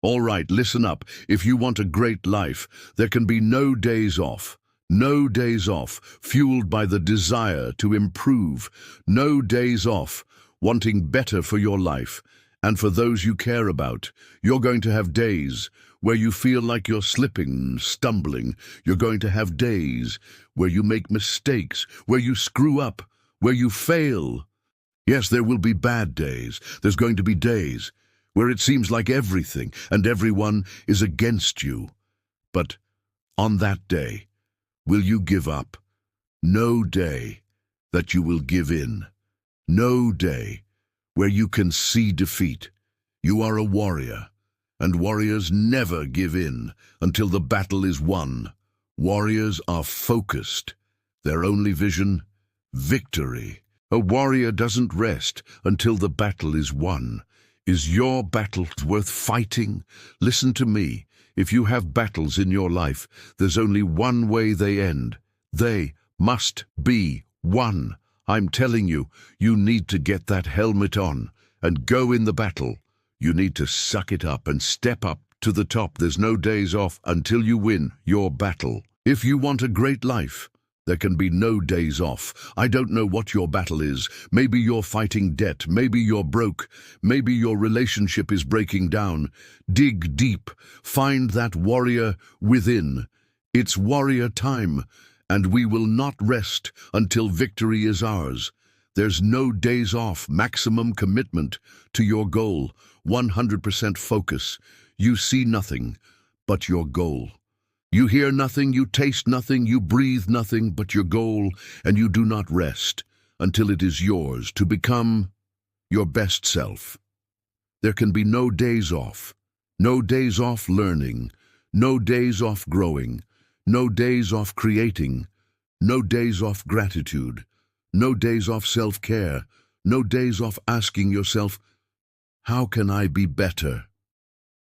All right, listen up. If you want a great life, there can be no days off. No days off, fueled by the desire to improve. No days off, wanting better for your life and for those you care about. You're going to have days where you feel like you're slipping, stumbling. You're going to have days where you make mistakes, where you screw up, where you fail. Yes, there will be bad days. There's going to be days where it seems like everything and everyone is against you. But on that day, will you give up? No day that you will give in. No day where you can see defeat. You are a warrior, and warriors never give in until the battle is won. Warriors are focused. Their only vision, victory. A warrior doesn't rest until the battle is won. Is your battle worth fighting? Listen to me. If you have battles in your life, there's only one way they end. They must be won. I'm telling you, you need to get that helmet on and go in the battle. You need to suck it up and step up to the top. There's no days off until you win your battle. If you want a great life, there can be no days off. I don't know what your battle is. Maybe you're fighting debt. Maybe you're broke. Maybe your relationship is breaking down. Dig deep. Find that warrior within. It's warrior time, and we will not rest until victory is ours. There's no days off. Maximum commitment to your goal. 100% focus. You see nothing but your goal. You hear nothing, you taste nothing, you breathe nothing but your goal, and you do not rest until it is yours to become your best self. There can be no days off. No days off learning. No days off growing. No days off creating. No days off gratitude. No days off self-care. No days off asking yourself, how can I be better?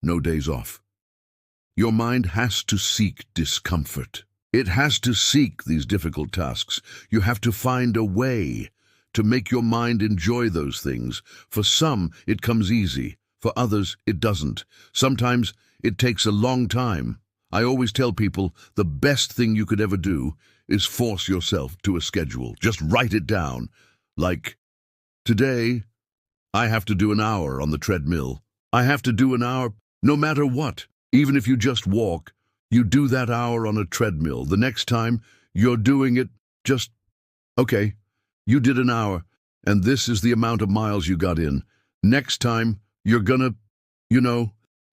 No days off. Your mind has to seek discomfort. It has to seek these difficult tasks. You have to find a way to make your mind enjoy those things. For some, it comes easy. For others, it doesn't. Sometimes it takes a long time. I always tell people the best thing you could ever do is force yourself to a schedule. Just write it down. Like, today, I have to do an hour on the treadmill. I have to do an hour no matter what. Even if you just walk, you do that hour on a treadmill. The next time you're doing it, just, okay, you did an hour, and this is the amount of miles you got in. Next time, you're gonna,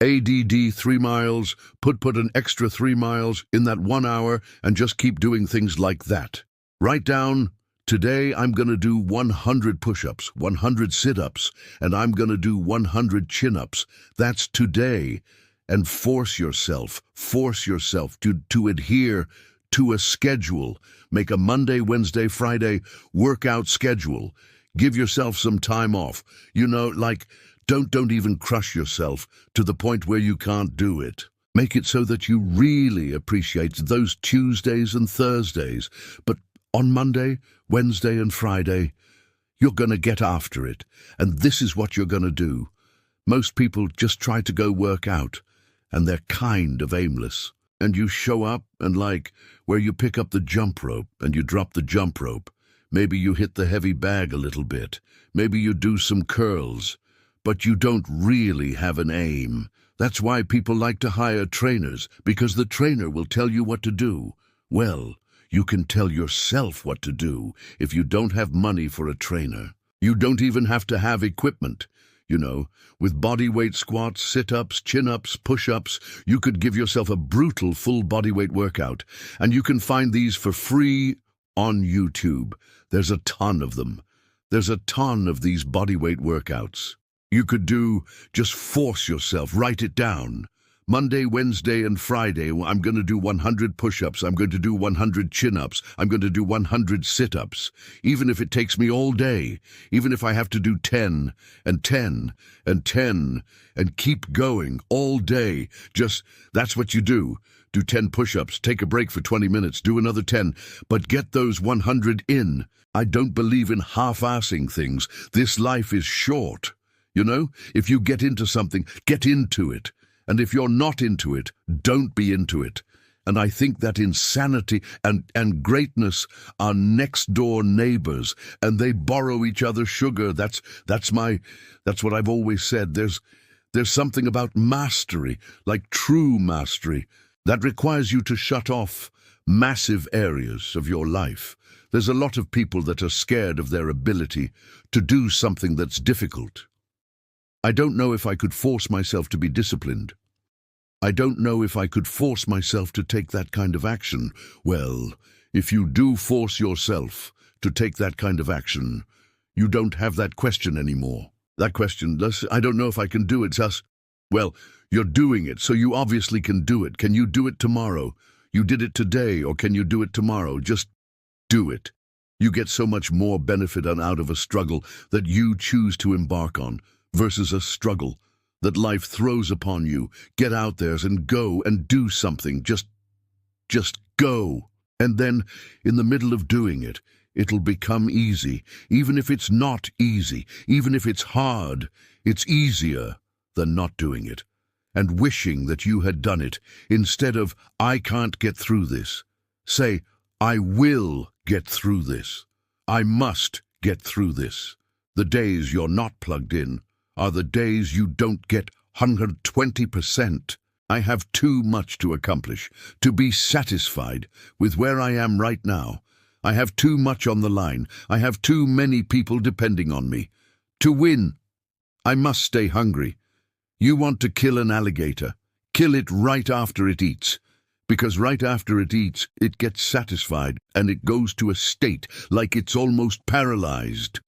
ADD 3 miles, put an extra 3 miles in that 1 hour, and just keep doing things like that. Write down, today I'm gonna do 100 push-ups, 100 sit-ups, and I'm gonna do 100 chin-ups. That's today. And force yourself to adhere to a schedule. Make a Monday, Wednesday, Friday workout schedule. Give yourself some time off. Don't even crush yourself to the point where you can't do it. Make it so that you really appreciate those Tuesdays and Thursdays. But on Monday, Wednesday, and Friday, you're going to get after it. And this is what you're going to do. Most people just try to go work out, and they're kind of aimless. And you show up and where you pick up the jump rope and you drop the jump rope. Maybe you hit the heavy bag a little bit. Maybe you do some curls. But you don't really have an aim. That's why people like to hire trainers, because the trainer will tell you what to do. Well, you can tell yourself what to do if you don't have money for a trainer. You don't even have to have equipment. With bodyweight squats, sit-ups, chin-ups, push-ups, you could give yourself a brutal full bodyweight workout. And you can find these for free on YouTube. There's a ton of them. There's a ton of these bodyweight workouts. You could just force yourself, write it down. Monday, Wednesday, and Friday, I'm going to do 100 push-ups. I'm going to do 100 chin-ups. I'm going to do 100 sit-ups. Even if it takes me all day, even if I have to do 10 and 10 and 10 and keep going all day, that's what you do. Do 10 push-ups, take a break for 20 minutes, do another 10, but get those 100 in. I don't believe in half-assing things. This life is short. If you get into something, get into it. And if you're not into it, don't be into it. And I think that insanity and greatness are next-door neighbors, and they borrow each other's sugar. That's what I've always said. There's something about mastery, like true mastery, that requires you to shut off massive areas of your life. There's a lot of people that are scared of their ability to do something that's difficult. I don't know if I could force myself to be disciplined. I don't know if I could force myself to take that kind of action. Well, if you do force yourself to take that kind of action, you don't have that question anymore. That question, I don't know if I can do it, Sus. Well, you're doing it, so you obviously can do it. Can you do it tomorrow? You did it today, or can you do it tomorrow? Just do it. You get so much more benefit out of a struggle that you choose to embark on versus a struggle that life throws upon you. Get out there and go and do something. Just go. And then, in the middle of doing it, it'll become easy. Even if it's not easy, even if it's hard, it's easier than not doing it and wishing that you had done it. Instead of, I can't get through this, say, I will get through this. I must get through this. The days you're not plugged in are the days you don't get 120%. I have too much to accomplish to be satisfied with where I am right now. I have too much on the line. I have too many people depending on me. To win, I must stay hungry. You want to kill an alligator, kill it right after it eats. Because right after it eats, it gets satisfied and it goes to a state like it's almost paralyzed.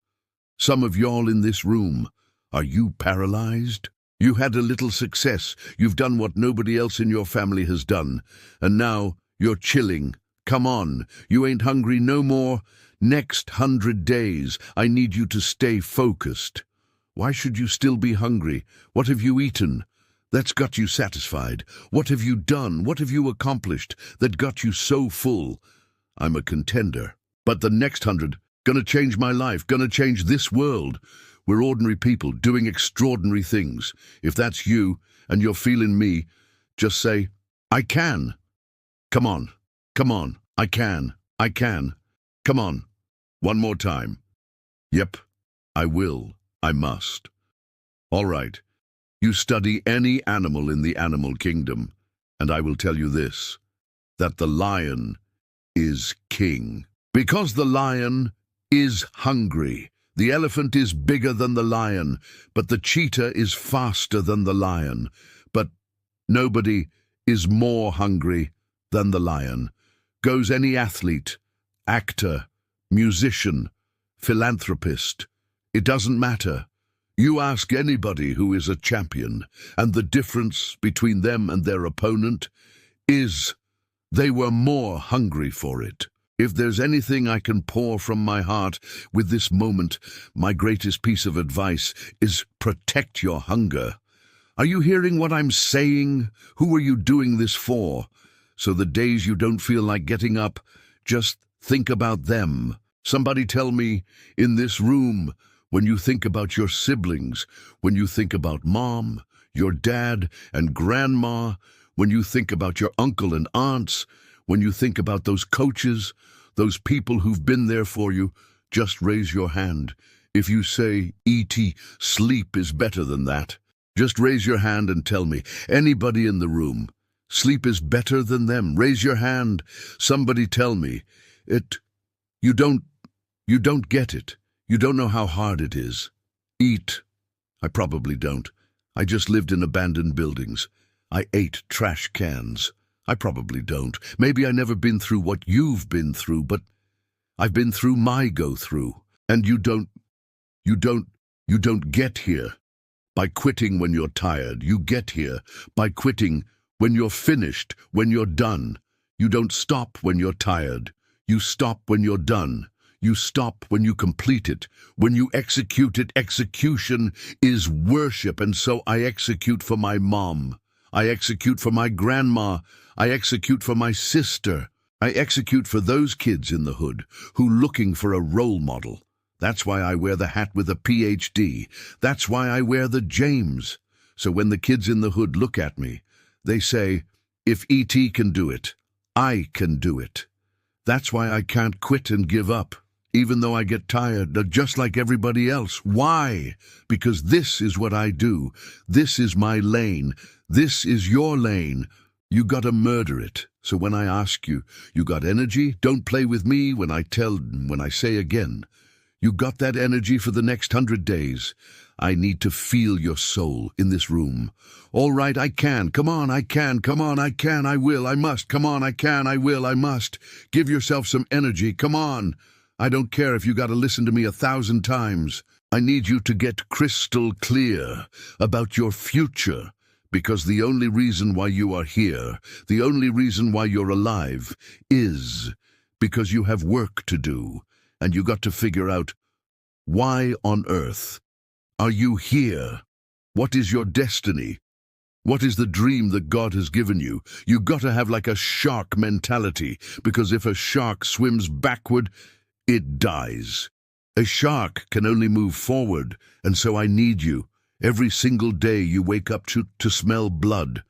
Some of y'all in this room, are you paralyzed? You had a little success. You've done what nobody else in your family has done. And now you're chilling. Come on, you ain't hungry no more. Next 100 days, I need you to stay focused. Why should you still be hungry? What have you eaten that's got you satisfied? What have you done? What have you accomplished that got you so full? I'm a contender. But the next 100, gonna change my life, gonna change this world. We're ordinary people doing extraordinary things. If that's you and you're feeling me, just say, I can. Come on, I can. Come on, one more time. Yep, I will, I must. All right, you study any animal in the animal kingdom, and I will tell you this, that the lion is king. Because the lion is hungry. The elephant is bigger than the lion, but the cheetah is faster than the lion. But nobody is more hungry than the lion. Goes any athlete, actor, musician, philanthropist. It doesn't matter. You ask anybody who is a champion, and the difference between them and their opponent is they were more hungry for it. If there's anything I can pour from my heart with this moment, my greatest piece of advice is protect your hunger. Are you hearing what I'm saying? Who are you doing this for? So the days you don't feel like getting up, just think about them. Somebody tell me, in this room, when you think about your siblings, when you think about mom, your dad and grandma, when you think about your uncle and aunts, when you think about those coaches, those people who've been there for you, just raise your hand. If you say, E.T., sleep is better than that, just raise your hand and tell me, anybody in the room, sleep is better than them. Raise your hand. Somebody tell me. You don't get it. You don't know how hard it is. Eat. I probably don't. I just lived in abandoned buildings. I ate trash cans. I probably don't. Maybe I never been through what you've been through, but I've been through my go-through. And you don't get here by quitting when you're tired. You get here by quitting when you're finished, when you're done. You don't stop when you're tired. You stop when you're done. You stop when you complete it. When you execute it, execution is worship. And so I execute for my mom. I execute for my grandma. I execute for my sister. I execute for those kids in the hood who looking for a role model. That's why I wear the hat with a PhD. That's why I wear the James. So when the kids in the hood look at me, they say, if E.T. can do it, I can do it. That's why I can't quit and give up, even though I get tired, just like everybody else. Why? Because this is what I do. This is my lane. This is your lane. You gotta murder it. So when I ask you, you got energy? Don't play with me when I say again. You got that energy for the next 100 days. I need to feel your soul in this room. All right, I can. Come on, I can. Come on, I can. I will. I must. Come on, I can. I will. I must. Give yourself some energy. Come on. I don't care if you got to listen to me 1,000 times. I need you to get crystal clear about your future, because the only reason why you are here, the only reason why you're alive, is because you have work to do, and you got to figure out, why on earth are you here? What is your destiny? What is the dream that God has given you? You got to have like a shark mentality, because if a shark swims backward, it dies. A shark can only move forward, and so I need you. Every single day you wake up to smell blood,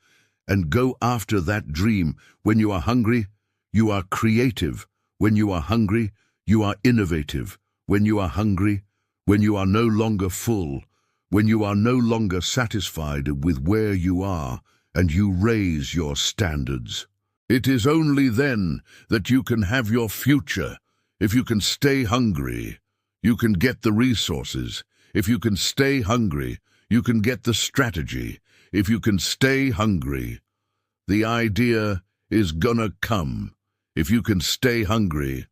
and go after that dream. When you are hungry, you are creative. When you are hungry, you are innovative. When you are hungry, when you are no longer full, when you are no longer satisfied with where you are, and you raise your standards. It is only then that you can have your future. If you can stay hungry, you can get the resources. If you can stay hungry, you can get the strategy. If you can stay hungry, the idea is gonna come. If you can stay hungry,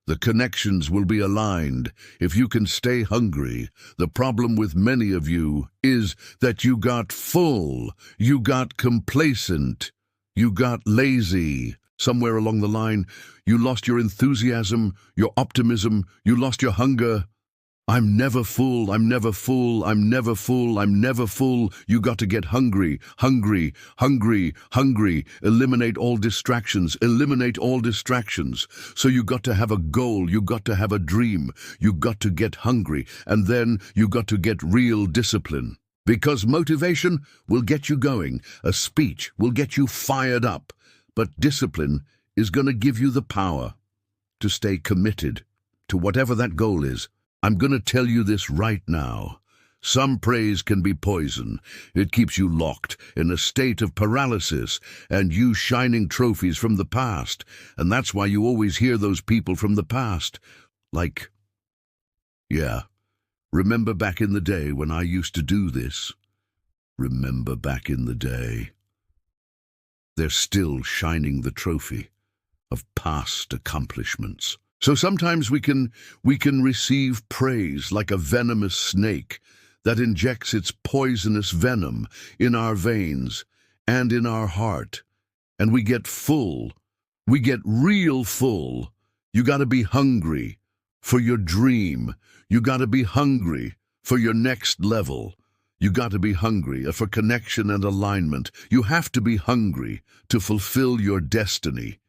the connections will be aligned. If you can stay hungry, the problem with many of you is that you got full, you got complacent, you got lazy. Somewhere along the line, you lost your enthusiasm, your optimism, you lost your hunger. I'm never full, I'm never full, I'm never full, I'm never full. You got to get hungry, hungry, hungry, hungry. Eliminate all distractions, eliminate all distractions. So you got to have a goal, you got to have a dream, you got to get hungry, and then you got to get real discipline. Because motivation will get you going, a speech will get you fired up, but discipline is going to give you the power to stay committed to whatever that goal is. I'm going to tell you this right now. Some praise can be poison. It keeps you locked in a state of paralysis and you shining trophies from the past. And that's why you always hear those people from the past. Like, yeah, remember back in the day when I used to do this? Remember back in the day? They're still shining the trophy of past accomplishments. So sometimes we can receive praise like a venomous snake that injects its poisonous venom in our veins and in our heart. And we get full. We get real full. You got to be hungry for your dream. You got to be hungry for your next level. You got to be hungry for connection and alignment. You have to be hungry to fulfill your destiny.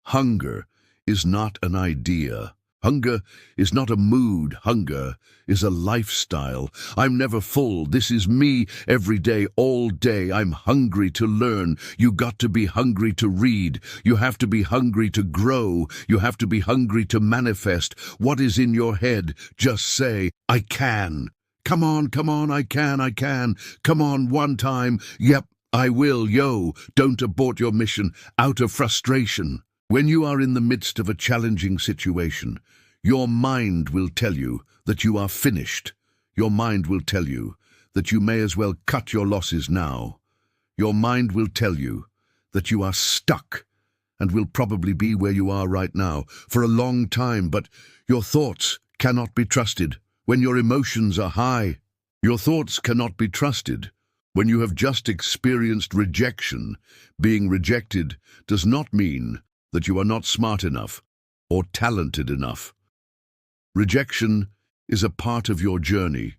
Hunger is not an idea. Hunger is not a mood. Hunger is a lifestyle. I'm never full. This is me every day, all day. I'm hungry to learn. You got to be hungry to read. You have to be hungry to grow. You have to be hungry to manifest. What is in your head? Just say, I can. Come on, I can. Come on, one time. Yep, I will, yo. Don't abort your mission out of frustration. When you are in the midst of a challenging situation, your mind will tell you that you are finished. Your mind will tell you that you may as well cut your losses now. Your mind will tell you that you are stuck and will probably be where you are right now for a long time, but your thoughts cannot be trusted. When your emotions are high, your thoughts cannot be trusted. When you have just experienced rejection, being rejected does not mean that you are not smart enough or talented enough. Rejection is a part of your journey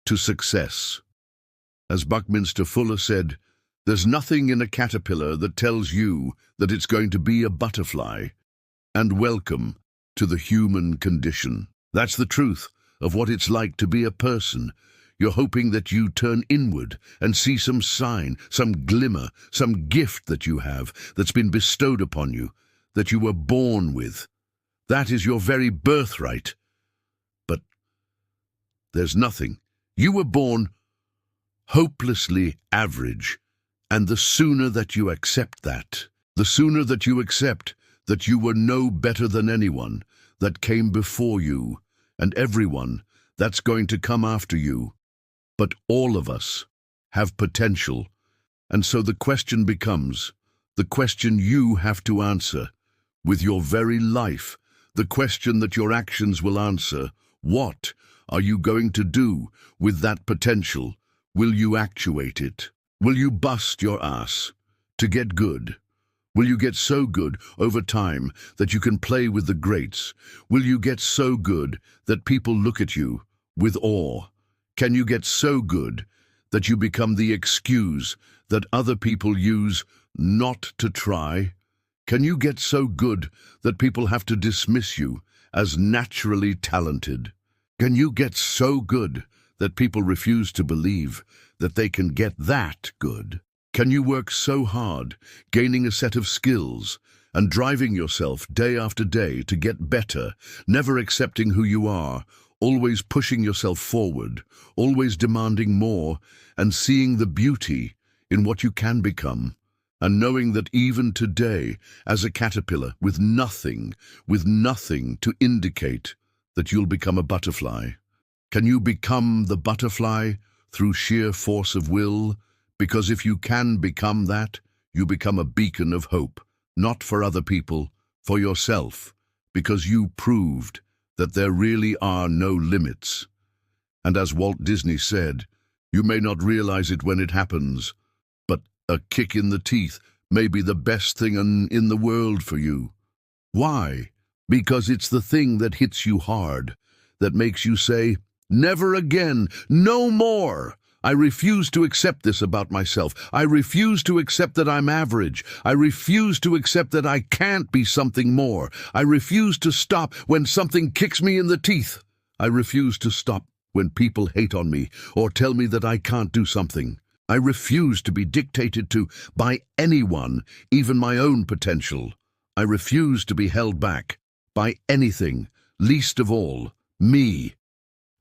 to success. As Buckminster Fuller said, there's nothing in a caterpillar that tells you that it's going to be a butterfly. And welcome to the human condition. That's the truth of what it's like to be a person. You're hoping that you turn inward and see some sign, some glimmer, some gift that you have that's been bestowed upon you, that you were born with. That is your very birthright. But there's nothing. You were born hopelessly average, and the sooner that you accept that, the sooner that you accept that you were no better than anyone that came before you and everyone that's going to come after you. But all of us have potential, and so the question becomes, the question you have to answer with your very life, the question that your actions will answer. What are you going to do with that potential? Will you actuate it? Will you bust your ass to get good? Will you get so good over time that you can play with the greats? Will you get so good that people look at you with awe? Can you get so good that you become the excuse that other people use not to try? Can you get so good that people have to dismiss you as naturally talented? Can you get so good that people refuse to believe that they can get that good? Can you work so hard, gaining a set of skills and driving yourself day after day to get better, never accepting who you are, always pushing yourself forward, always demanding more, and seeing the beauty in what you can become, and knowing that even today, as a caterpillar with nothing to indicate that you'll become a butterfly? Can you become the butterfly through sheer force of will? Because if you can become that, you become a beacon of hope, not for other people, for yourself, because you proved that there really are no limits. And as Walt Disney said, you may not realize it when it happens, but a kick in the teeth may be the best thing in the world for you. Why? Because it's the thing that hits you hard, that makes you say, never again, no more. I refuse to accept this about myself. I refuse to accept that I'm average. I refuse to accept that I can't be something more. I refuse to stop when something kicks me in the teeth. I refuse to stop when people hate on me or tell me that I can't do something. I refuse to be dictated to by anyone, even my own potential. I refuse to be held back by anything, least of all, me.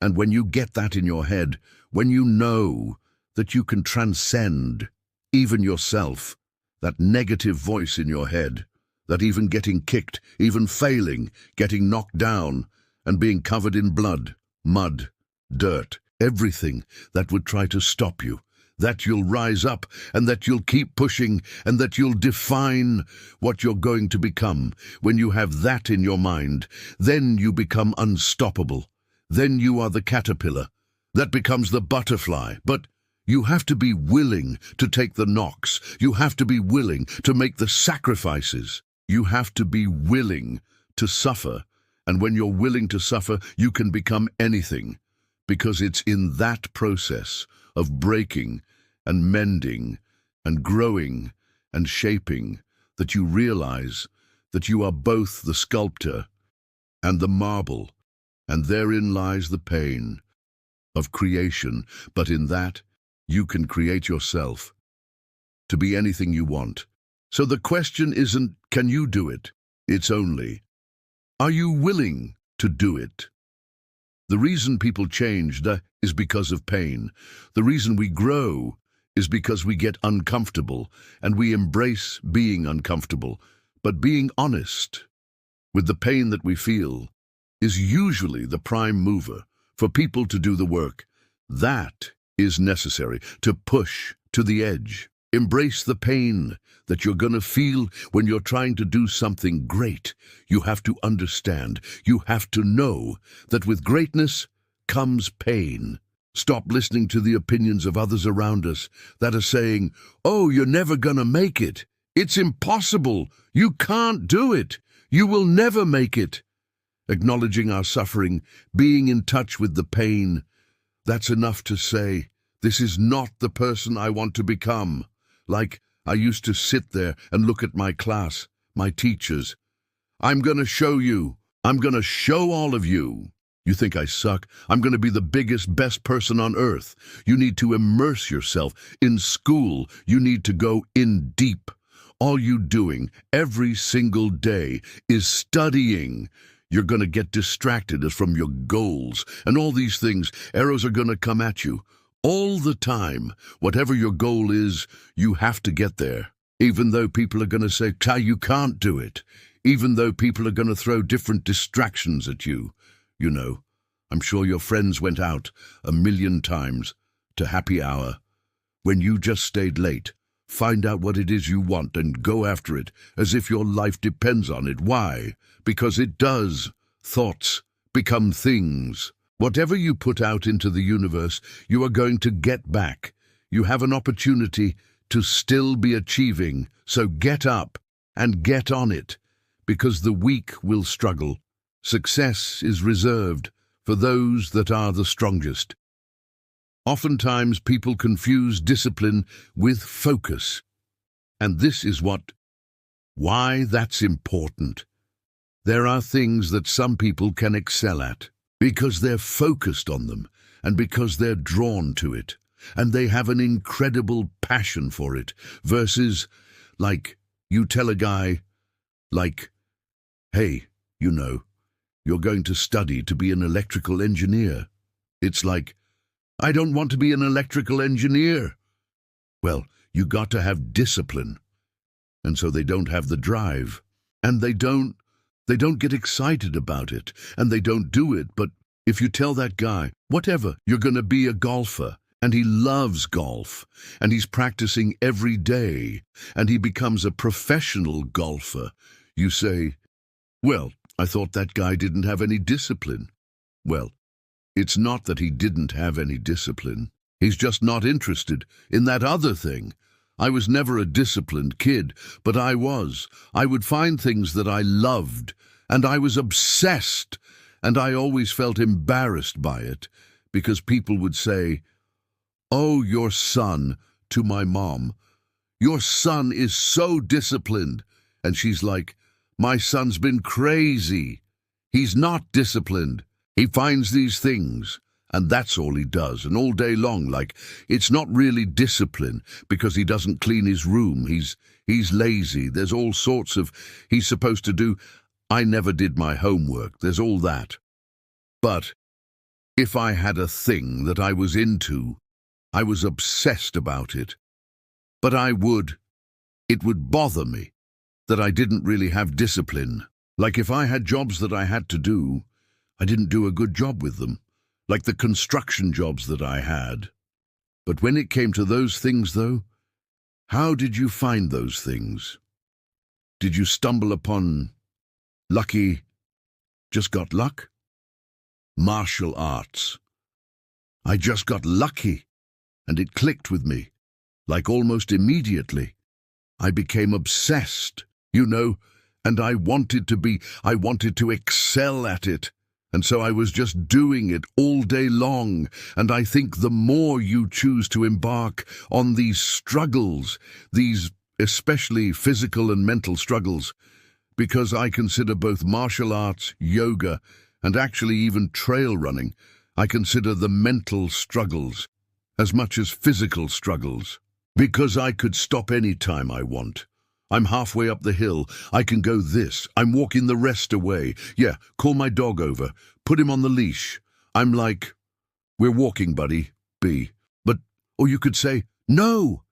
And when you get that in your head, when you know that you can transcend even yourself, that negative voice in your head, that even getting kicked, even failing, getting knocked down, and being covered in blood, mud, dirt, everything that would try to stop you, that you'll rise up and that you'll keep pushing and that you'll define what you're going to become. When you have that in your mind, then you become unstoppable. Then you are the caterpillar that becomes the butterfly. But you have to be willing to take the knocks. You have to be willing to make the sacrifices. You have to be willing to suffer. And when you're willing to suffer, you can become anything, because it's in that process of breaking and mending and growing and shaping that you realize that you are both the sculptor and the marble. And therein lies the pain of creation, but in that you can create yourself to be anything you want. So the question isn't, can you do it? It's only, are you willing to do it? The reason people change is because of pain. The reason we grow is because we get uncomfortable, and we embrace being uncomfortable. But being honest with the pain that we feel is usually the prime mover for people to do the work. That is necessary to push to the edge. Embrace the pain that you're going to feel when you're trying to do something great. You have to understand, you have to know that with greatness comes pain. Stop listening to the opinions of others around us that are saying, oh, you're never going to make it. It's impossible. You can't do it. You will never make it. Acknowledging our suffering, being in touch with the pain, that's enough to say, this is not the person I want to become. Like I used to sit there and look at my class, my teachers. I'm going to show you. I'm going to show all of you. You think I suck? I'm going to be the biggest, best person on earth. You need to immerse yourself. In school, you need to go in deep. All you doing every single day is studying. You're going to get distracted from your goals, and all these things, arrows are going to come at you. All the time, whatever your goal is, you have to get there. Even though people are going to say, you can't do it. Even though people are going to throw different distractions at you. You know, I'm sure your friends went out 1,000,000 times to happy hour. When you just stayed late, find out what it is you want and go after it as if your life depends on it. Why? Because it does. Thoughts become things. Whatever you put out into the universe, you are going to get back. You have an opportunity to still be achieving, so get up and get on it, because the weak will struggle. Success is reserved for those that are the strongest. Oftentimes people confuse discipline with focus. And this is why that's important. There are things that some people can excel at because they're focused on them and because they're drawn to it and they have an incredible passion for it versus, like, you tell a guy, like, hey, you know, you're going to study to be an electrical engineer. It's like, I don't want to be an electrical engineer. Well, you got to have discipline. And so they don't have the drive. And they don't get excited about it. And they don't do it. But if you tell that guy, whatever, you're going to be a golfer. And he loves golf. And he's practicing every day. And he becomes a professional golfer. You say, well, I thought that guy didn't have any discipline. Well, it's not that he didn't have any discipline. He's just not interested in that other thing. I was never a disciplined kid, but I was. I would find things that I loved, and I was obsessed, and I always felt embarrassed by it, because people would say, oh, your son, to my mom, your son is so disciplined. And she's like, my son's been crazy. He's not disciplined. He finds these things, and that's all he does, and all day long, like, it's not really discipline, because he doesn't clean his room, he's lazy, there's all sorts of, he's supposed to do, I never did my homework, there's all that. But if I had a thing that I was into, I was obsessed about it, but it would bother me that I didn't really have discipline. Like if I had jobs that I had to do, I didn't do a good job with them, like the construction jobs that I had. But when it came to those things, though, how did you find those things? Did you stumble upon lucky, just got luck? Martial arts. I just got lucky, and it clicked with me, like almost immediately. I became obsessed, you know, and I wanted to excel at it. And so I was just doing it all day long. And I think the more you choose to embark on these struggles, these especially physical and mental struggles, because I consider both martial arts, yoga, and actually even trail running, I consider the mental struggles as much as physical struggles, because I could stop any time I want. I'm halfway up the hill. I can go this. I'm walking the rest away. Yeah, call my dog over. Put him on the leash. I'm like, we're walking, buddy. B. But, or you could say, no,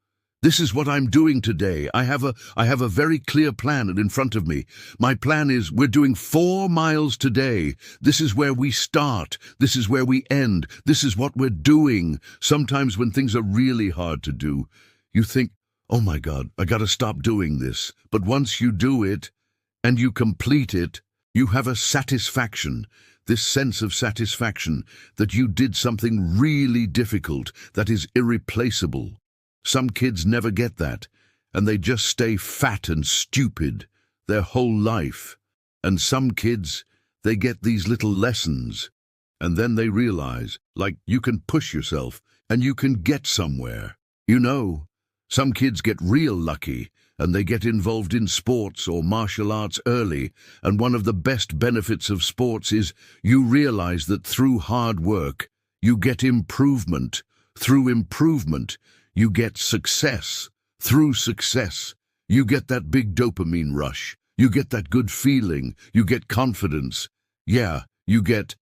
this is what I'm doing today. I have a very clear plan in front of me. My plan is we're doing 4 miles today. This is where we start. This is where we end. This is what we're doing. Sometimes when things are really hard to do, you think, oh my God, I gotta stop doing this. But once you do it and you complete it, you have a satisfaction, this sense of satisfaction that you did something really difficult that is irreplaceable. Some kids never get that, and they just stay fat and stupid their whole life. And some kids, they get these little lessons, and then they realize, like, you can push yourself and you can get somewhere. You know, Some kids get real lucky, and they get involved in sports or martial arts early, and one of the best benefits of sports is you realize that through hard work, you get improvement. Through improvement, you get success. Through success, you get that big dopamine rush. You get that good feeling. You get confidence. Yeah, you get...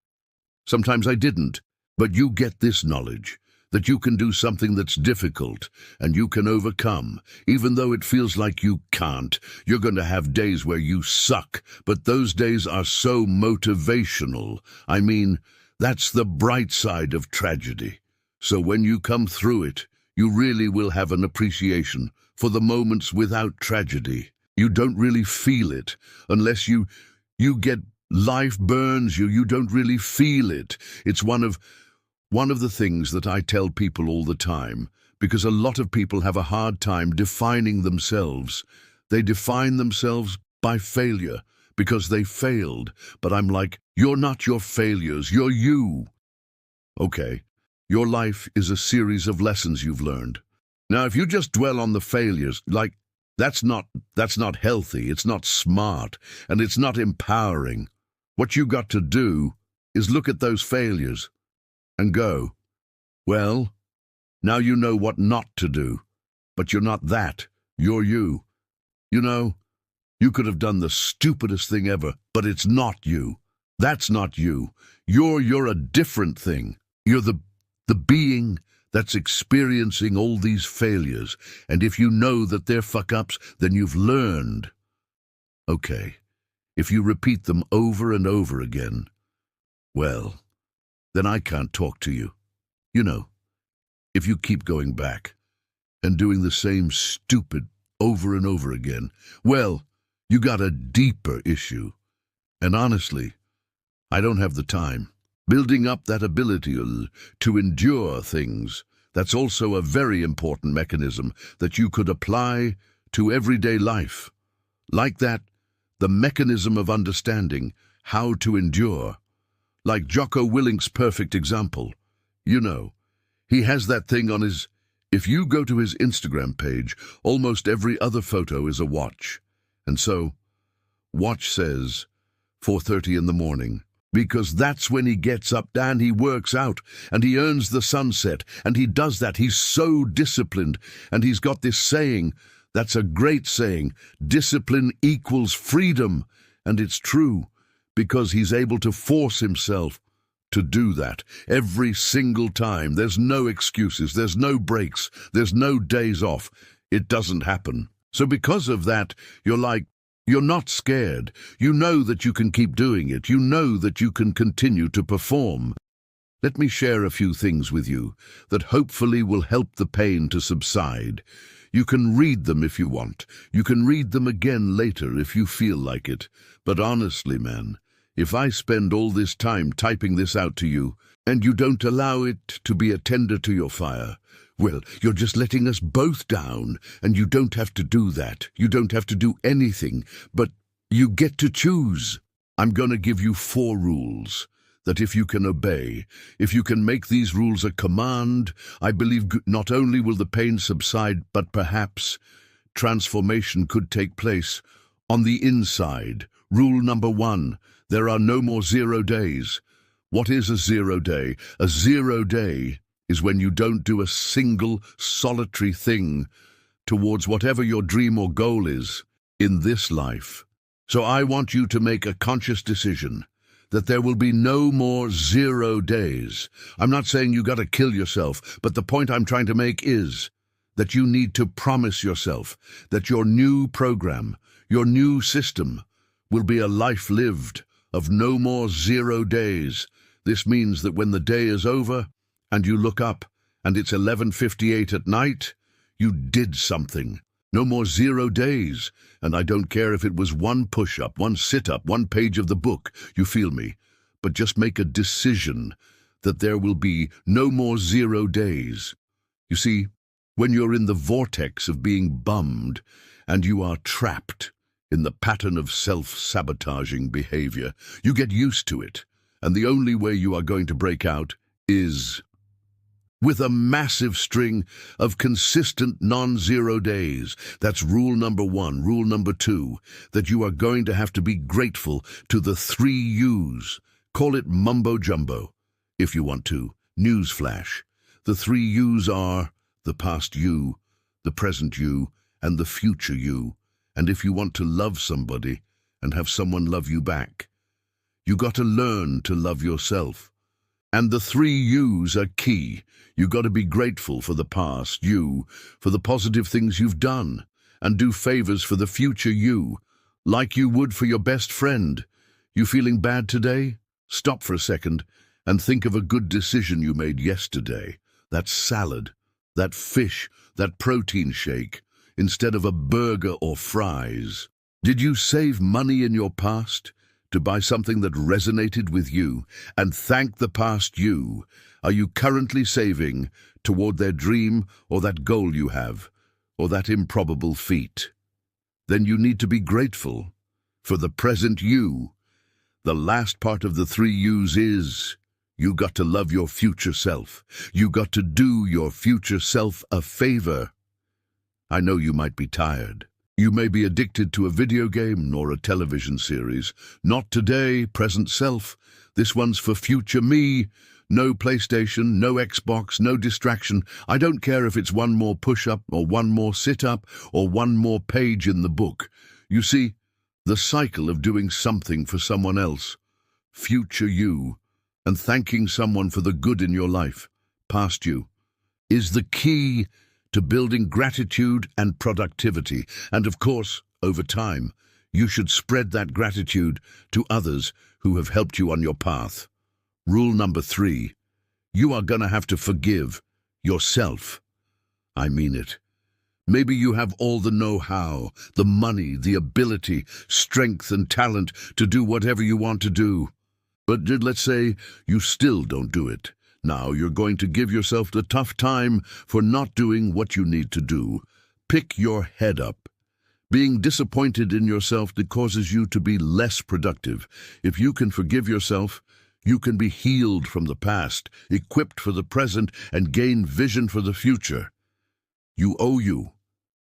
Sometimes I didn't, but you get this knowledge, that you can do something that's difficult and you can overcome, even though it feels like you can't. You're going to have days where you suck, but those days are so motivational. I mean, that's the bright side of tragedy. So when you come through it, you really will have an appreciation for the moments without tragedy. You don't really feel it unless you get life burns you. You don't really feel it. It's one of the things that I tell people all the time, because a lot of people have a hard time defining themselves. They define themselves by failure because they failed. But I'm like, you're not your failures, you're you. Okay, your life is a series of lessons you've learned. Now, if you just dwell on the failures, like, that's not healthy, it's not smart, and it's not empowering. What you got to do is look at those failures and go, well, now you know what not to do, but you're not that, you're you. You know, you could have done the stupidest thing ever, but it's not you. That's not you. You're a different thing. You're the being that's experiencing all these failures, and if you know that they're fuck-ups, then you've learned. Okay, if you repeat them over and over again, well, then I can't talk to you. You know, if you keep going back and doing the same stupid over and over again, well, you got a deeper issue. And honestly, I don't have the time. Building up that ability to endure things, that's also a very important mechanism that you could apply to everyday life. Like that, the mechanism of understanding how to endure. Like Jocko Willink's perfect example. You know, he has that thing on his... If you go to his Instagram page, almost every other photo is a watch. And so, watch says 4:30 in the morning. Because that's when he gets up and he works out and he earns the sunset and he does that. He's so disciplined, and he's got this saying, that's a great saying, discipline equals freedom. And it's true, because he's able to force himself to do that every single time. There's no excuses, there's no breaks, there's no days off. It doesn't happen. So because of that, you're not scared. You know that you can keep doing it. You know that you can continue to perform. Let me share a few things with you that hopefully will help the pain to subside. You can read them if you want. You can read them again later if you feel like it. But honestly, man, if I spend all this time typing this out to you, and you don't allow it to be a tender to your fire, well, you're just letting us both down, and you don't have to do that. You don't have to do anything, but you get to choose. I'm going to give you 4 rules that if you can obey, if you can make these rules a command, I believe not only will the pain subside, but perhaps transformation could take place on the inside. Rule number 1, there are no more 0 days. What is a 0 day? A 0 day is when you don't do a single solitary thing towards whatever your dream or goal is in this life. So I want you to make a conscious decision that there will be no more 0 days. I'm not saying you got to kill yourself, but the point I'm trying to make is that you need to promise yourself that your new program, your new system, will be a life lived of no more 0 days. This means that when the day is over, and you look up, and it's 11:58 at night, you did something. No more 0 days, and I don't care if it was 1 push-up, 1 sit-up, 1 page of the book, you feel me? But just make a decision that there will be no more 0 days. You see, when you're in the vortex of being bummed, and you are trapped in the pattern of self-sabotaging behavior, you get used to it, and the only way you are going to break out is with a massive string of consistent non-zero days. That's rule number one. Rule number two, that you are going to have to be grateful to the 3 U's. Call it mumbo-jumbo, if you want to. Newsflash. The 3 U's are the past you, the present you, and the future you. And if you want to love somebody and have someone love you back, you got to learn to love yourself. And the 3 U's are key. You got to be grateful for the past you, for the positive things you've done, and do favors for the future you, like you would for your best friend. You feeling bad today? Stop for a second and think of a good decision you made yesterday. That salad, that fish, that protein shake, instead of a burger or fries. Did you save money in your past to buy something that resonated with you and thank the past you? Are you currently saving toward their dream or that goal you have, or that improbable feat? Then you need to be grateful for the present you. The last part of the 3 U's is you got to love your future self. You got to do your future self a favor. I know you might be tired. You may be addicted to a video game or a television series. Not today, present self. This one's for future me. No PlayStation, no Xbox, no distraction. I don't care if it's one more push-up or one more sit-up or one more page in the book. You see, the cycle of doing something for someone else, future you, and thanking someone for the good in your life, past you, is the key to building gratitude and productivity. And of course, over time, you should spread that gratitude to others who have helped you on your path. Rule number 3, you are gonna have to forgive yourself. I mean it. Maybe you have all the know-how, the money, the ability, strength and talent to do whatever you want to do. But let's say you still don't do it. Now you're going to give yourself the tough time for not doing what you need to do. Pick your head up. Being disappointed in yourself that causes you to be less productive. If you can forgive yourself, you can be healed from the past, equipped for the present, and gain vision for the future. You owe you,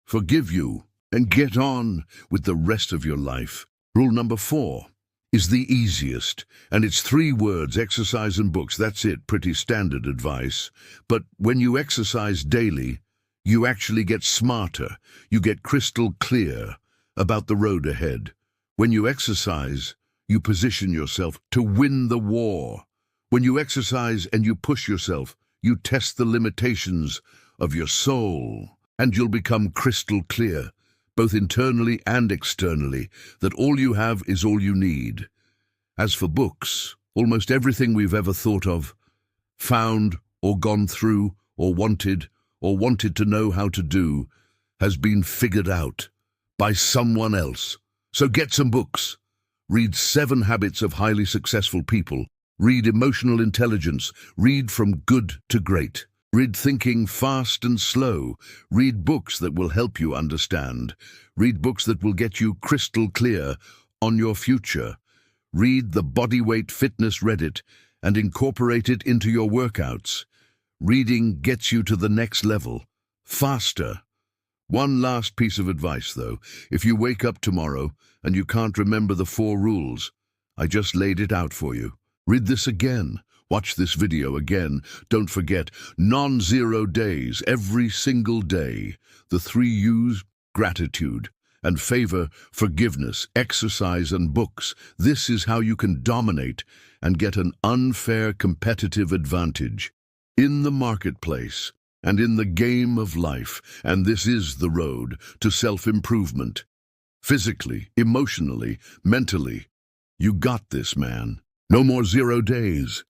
forgive you, and get on with the rest of your life. Rule number 4 is the easiest, and it's 3 words, exercise and books. That's it, pretty standard advice. But when you exercise daily, you actually get smarter. You get crystal clear about the road ahead. When you exercise, you position yourself to win the war. When you exercise and you push yourself, you test the limitations of your soul, and you'll become crystal clear, both internally and externally, that all you have is all you need. As for books, almost everything we've ever thought of, found or gone through or wanted to know how to do, has been figured out by someone else. So get some books. Read 7 Habits of Highly Successful People. Read Emotional Intelligence. Read From Good to Great. Read Thinking Fast and Slow. Read books that will help you understand. Read books that will get you crystal clear on your future. Read the Bodyweight Fitness Reddit and incorporate it into your workouts. Reading gets you to the next level, faster. One last piece of advice, though. If you wake up tomorrow and you can't remember the 4 rules, I just laid it out for you. Read this again. Watch this video again. Don't forget, non-zero days, every single day. The 3 U's, gratitude and favor, forgiveness, exercise and books. This is how you can dominate and get an unfair competitive advantage in the marketplace and in the game of life. And this is the road to self-improvement. Physically, emotionally, mentally. You got this, man. No more 0 days.